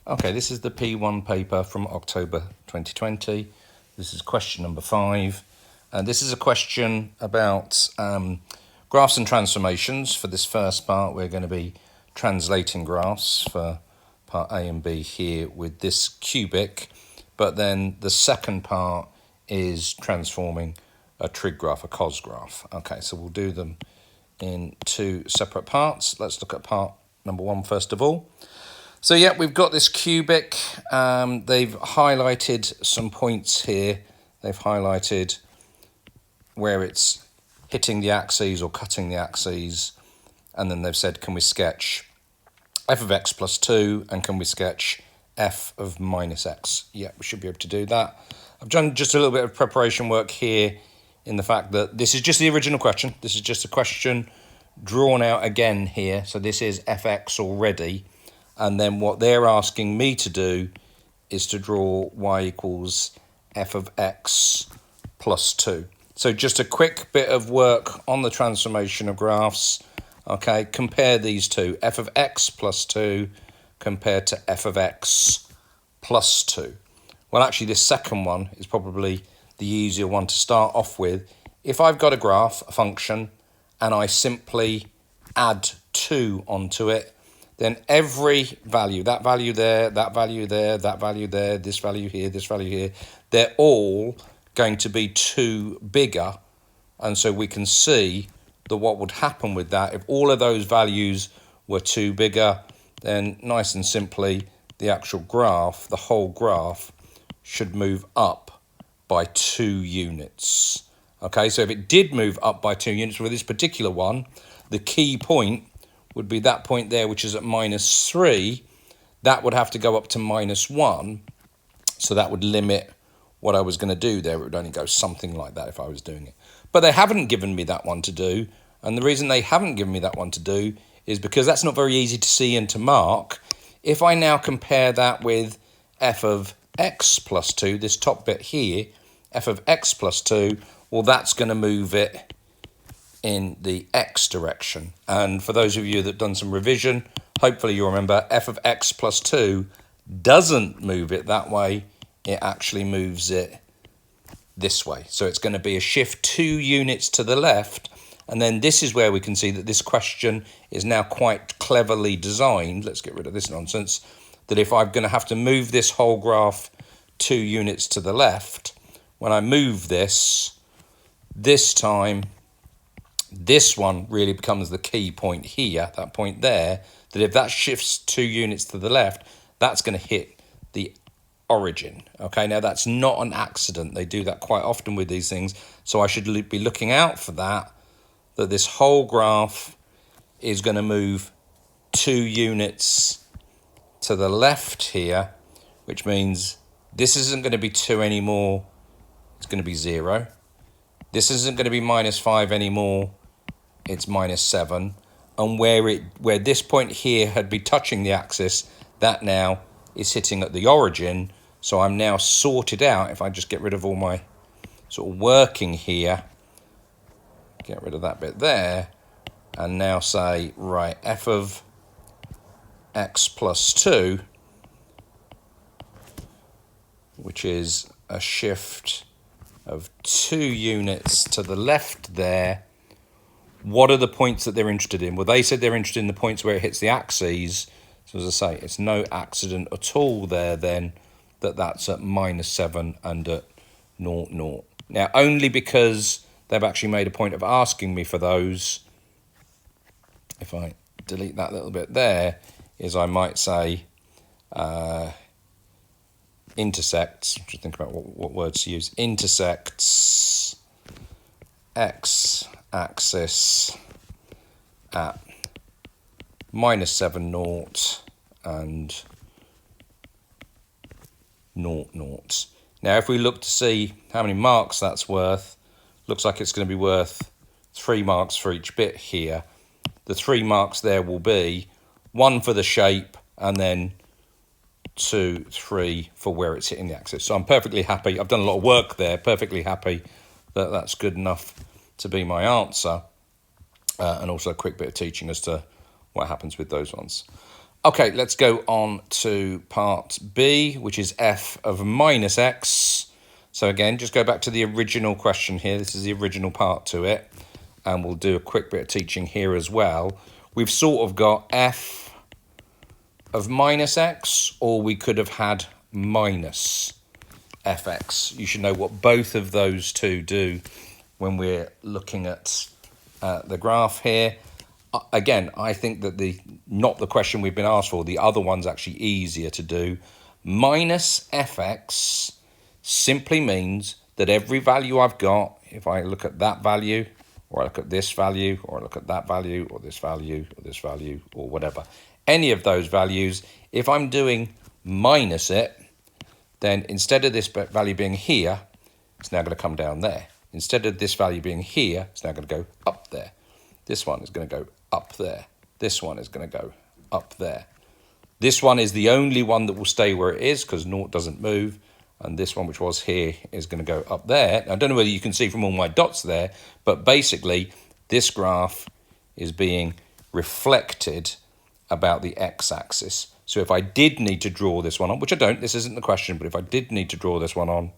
Okay, this is the P1 paper from October 2020. This is question number 5. And this is a question about graphs and transformations. For this first part, we're going to be translating graphs for part A and B here with this cubic. But then the second part is transforming a trig graph, a cos graph. Okay, so we'll do them in two separate parts. Let's look at part number 1 first of all. So yeah, we've got this cubic. They've highlighted some points here. They've highlighted where it's hitting the axes or cutting the axes. And then they've said, can we sketch f of x plus 2 and can we sketch f of minus x? Yeah, we should be able to do that. I've done just a little bit of preparation work here in the fact that this is just the original question. This is just a question drawn out again here. So this is fx already. And then what they're asking me to do is to draw y equals f of x plus 2. So just a quick bit of work on the transformation of graphs. Okay, compare these two, f of x plus 2 compared to f of x plus 2. Well, actually, this second one is probably the easier one to start off with. If I've got a graph, a function, and I simply add 2 onto it, then every value, that value there, that value there, that value there, this value here, they're all going to be 2 bigger. And so we can see that what would happen with that, if all of those values were 2 bigger, then nice and simply, the actual graph, the whole graph, should move up by 2 units. Okay, so if it did move up by 2 units with this particular one, the key point would be that point there, which is at minus 3. That would have to go up to minus 1. So that would limit what I was going to do there. It would only go something like that if I was doing it. But they haven't given me that one to do. And the reason they haven't given me that one to do is because that's not very easy to see and to mark. If I now compare that with f of x plus 2, this top bit here, f of x plus 2, well, that's going to move it in the x direction. And for those of you that have done some revision, hopefully you'll remember f of x plus 2 doesn't move it that way. It actually moves it this way. So it's going to be a shift 2 units to the left. And then this is where we can see that this question is now quite cleverly designed. Let's get rid of this nonsense. That if I'm going to have to move this whole graph 2 units to the left, when I move this time, this one really becomes the key point here, that point there, that if that shifts 2 units to the left, that's going to hit the origin. Okay, now that's not an accident. They do that quite often with these things. So I should be looking out for that this whole graph is going to move 2 units to the left here, which means this isn't going to be 2 anymore. It's going to be 0. This isn't going to be minus 5 anymore. It's minus 7. And where this point here had been touching the axis, that now is hitting at the origin. So I'm now sorted out. If I just get rid of all my sort of working here, get rid of that bit there, and now say, right, f of x plus 2, which is a shift of 2 units to the left there. What are the points that they're interested in? Well, they said they're interested in the points where it hits the axes. So as I say, it's no accident at all there then that's at minus 7 and at 0, 0. Now, only because they've actually made a point of asking me for those, if I delete that little bit there, is I might say intersects, just think about what words to use, intersects x-axis at minus 7, 0 and 0, 0. Now, if we look to see how many marks that's worth, looks like it's going to be worth 3 marks for each bit here. The 3 marks there will be 1 for the shape and then 2, 3 for where it's hitting the axis. So I'm perfectly happy. I've done a lot of work there, perfectly happy that that's good enough to be my answer. And also a quick bit of teaching as to what happens with those ones. Okay, let's go on to part B, which is f of minus x. So again, just go back to the original question here. This is the original part to it. And we'll do a quick bit of teaching here as well. We've sort of got f of minus x, or we could have had minus fx. You should know what both of those two do when we're looking at the graph here. Again, I think that not the question we've been asked for, the other one's actually easier to do. Minus fx simply means that every value I've got, if I look at that value, or I look at this value, or I look at that value, or this value, or this value, or whatever, any of those values, if I'm doing minus it, then instead of this value being here, it's now going to come down there. Instead of this value being here, it's now going to go up there. This one is going to go up there. This one is going to go up there. This one is the only one that will stay where it is because naught doesn't move. And this one, which was here, is going to go up there. I don't know whether you can see from all my dots there, but basically this graph is being reflected about the x-axis. So if I did need to draw this one on, which I don't, this isn't the question, but if I did need to draw this one on,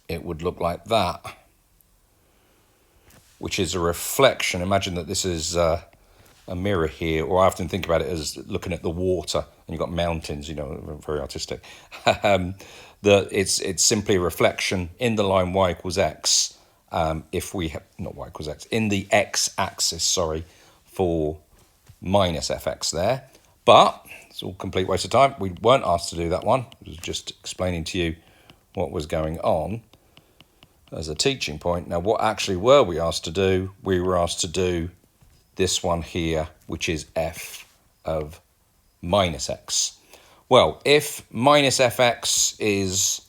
it would look like that, which is a reflection. Imagine that this is a mirror here, or I often think about it as looking at the water, and you've got mountains, you know, very artistic. It's simply a reflection in the line y equals x, if we have, not y equals x, in the x-axis, sorry, for minus fx there. But it's all complete waste of time. We weren't asked to do that one. I was just explaining to you what was going on as a teaching point. Now, what actually were we asked to do? We were asked to do this one here, which is f of minus x. Well, if minus fx is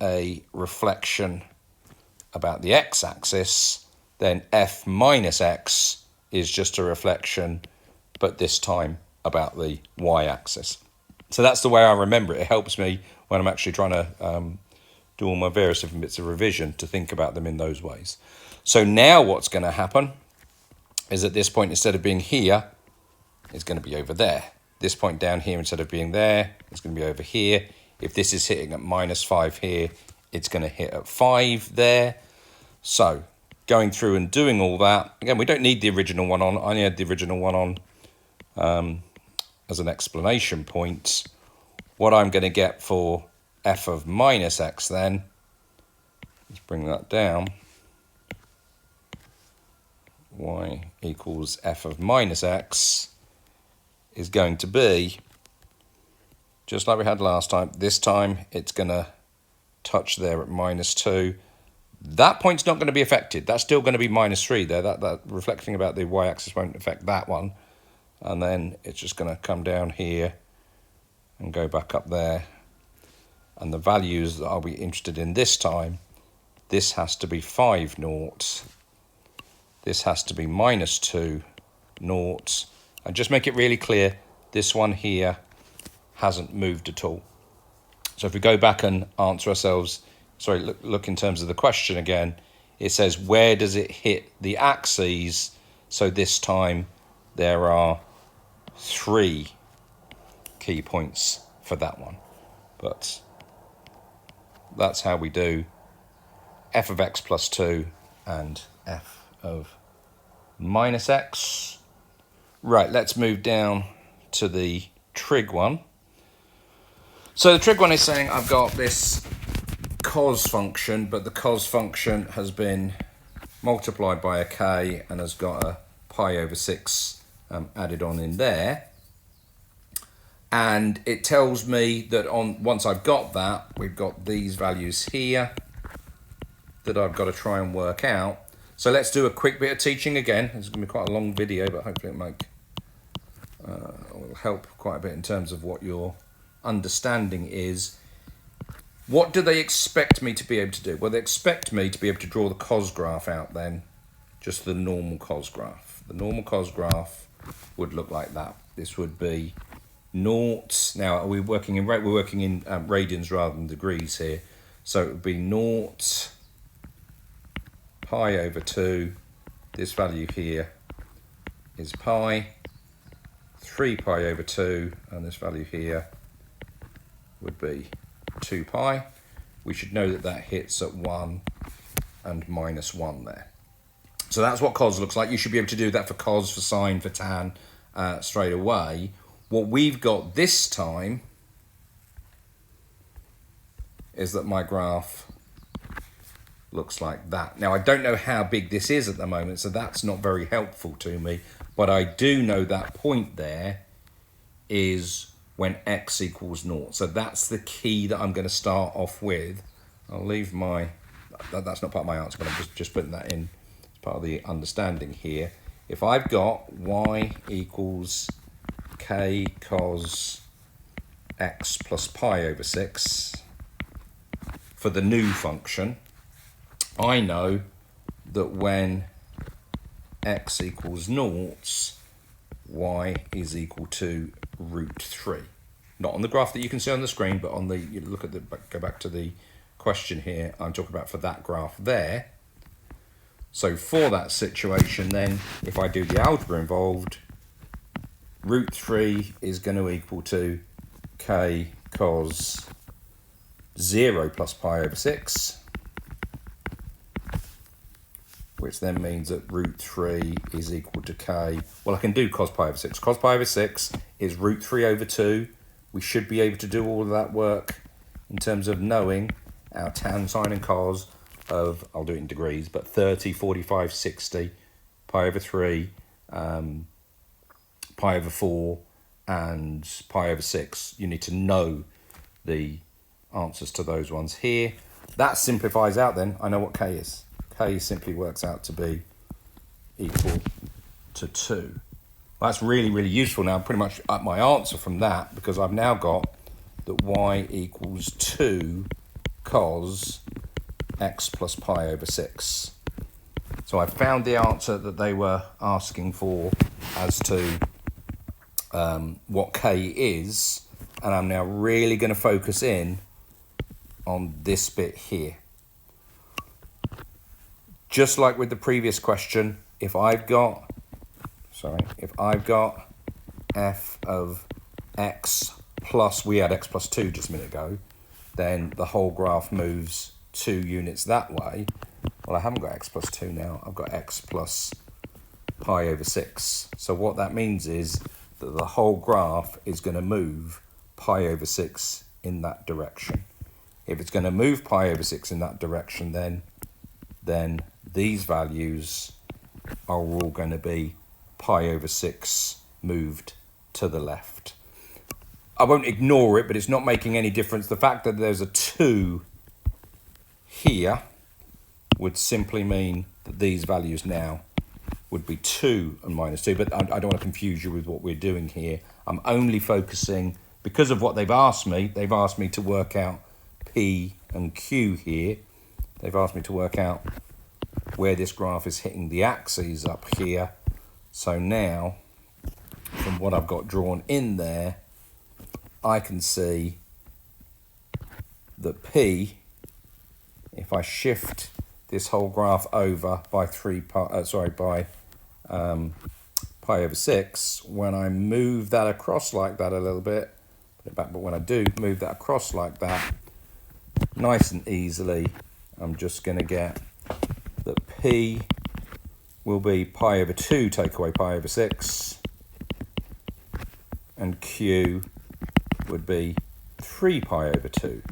a reflection about the x-axis, then f minus x is just a reflection, but this time about the y-axis. So that's the way I remember it. It helps me when I'm actually trying to do all my various different bits of revision to think about them in those ways. So now what's going to happen is at this point, instead of being here, it's going to be over there. This point down here, instead of being there, it's going to be over here. If this is hitting at -5 here, it's going to hit at 5 there. So going through and doing all that, again, we don't need the original one on. I only had the original one on as an explanation point. What I'm going to get for f of minus x then, let's bring that down, y equals f of minus x is going to be, just like we had last time, this time it's going to touch there at -2. That point's not going to be affected. That's still going to be -3 there. That reflecting about the y-axis won't affect that one. And then it's just going to come down here and go back up there. And the values that I'll be interested in this time, this has to be 5 naught. This has to be -2 naught. And just make it really clear, this one here hasn't moved at all. So if we go back and answer ourselves, sorry, look in terms of the question again, it says where does it hit the axes? So this time there are 3 key points for that one. But that's how we do f of x plus 2 and f of minus x. Right, let's move down to the trig one. So the trig one is saying I've got this cos function, but the cos function has been multiplied by a k and has got a pi over 6 added on in there. And it tells me that once I've got that, we've got these values here that I've got to try and work out. So let's do a quick bit of teaching again. It's going to be quite a long video, but hopefully it will help quite a bit in terms of what your understanding is. What do they expect me to be able to do? Well, they expect me to be able to draw the cos graph out then, just the normal cos graph. The normal cos graph would look like that. This would be naught. Now, we're working in radians rather than degrees here. So it would be naught pi over 2. This value here is pi 3 pi over 2, and this value here would be 2 pi. We should know that that hits at 1 and minus 1 there. So that's what cos looks like. You should be able to do that for cos, for sine, for tan straight away. What we've got this time is that my graph looks like that. Now, I don't know how big this is at the moment, so that's not very helpful to me, but I do know that point there is when x equals 0. So that's the key that I'm going to start off with. I'll leave my, that's not part of my answer, but I'm just putting that in as part of the understanding here. If I've got y equals k cos x plus pi over 6 for the new function, I know that when x equals 0, y is equal to root 3. Not on the graph that you can see on the screen, but on the, you look at the, go back to the question here, I'm talking about for that graph there. So for that situation then, if I do the algebra involved, root 3 is going to equal to k cos 0 plus pi over 6, which then means that root 3 is equal to k. Well, I can do cos pi over 6. Cos pi over 6 is root 3 over 2. We should be able to do all of that work in terms of knowing our tan, sine, and cos of, I'll do it in degrees, but 30, 45, 60, pi over 3, pi over 4, and pi over 6. You need to know the answers to those ones here. That simplifies out then. I know what k is. K simply works out to be equal to 2. That's really, really useful now. Pretty much up my answer from that, because I've now got that y equals 2 cos x plus pi over 6. So I found the answer that they were asking for as to what k is, and I'm now really going to focus in on this bit here. Just like with the previous question, if I've got f of x plus, we had x plus 2 just a minute ago, then the whole graph moves 2 units that way. Well, I haven't got x plus 2 now. I've got x plus pi over 6. So what that means is that the whole graph is going to move pi over 6 in that direction. If it's going to move pi over 6 in that direction, then these values are all going to be pi over 6 moved to the left. I won't ignore it, but it's not making any difference. The fact that there's a 2 here would simply mean that these values now would be 2 and minus 2, but I don't want to confuse you with what we're doing here. I'm only focusing, because of what they've asked me to work out P and Q here. They've asked me to work out where this graph is hitting the axes up here. So now, from what I've got drawn in there, I can see that P, if I shift this whole graph over by pi over 6, when I move that across like that a little bit, put it back, but when I do move that across like that, nice and easily, I'm just going to get that P will be pi over 2 take away pi over 6, and Q would be 3 pi over 2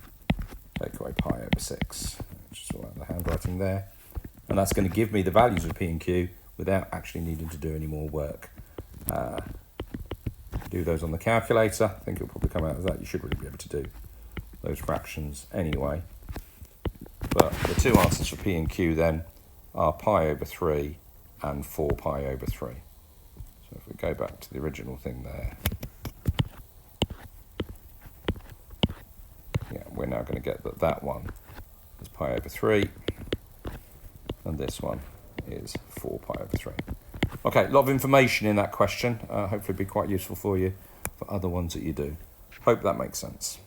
take away pi over 6. Just sort out the handwriting there. And that's going to give me the values of P and Q without actually needing to do any more work. Do those on the calculator. I think it'll probably come out as that. You should really be able to do those fractions anyway. But the two answers for P and Q then are pi over 3 and 4 pi over 3. So if we go back to the original thing there, yeah, we're now going to get that one is pi over 3, and this one is 4 pi over 3. Okay, a lot of information in that question. Hopefully it'll be quite useful for you for other ones that you do. Hope that makes sense.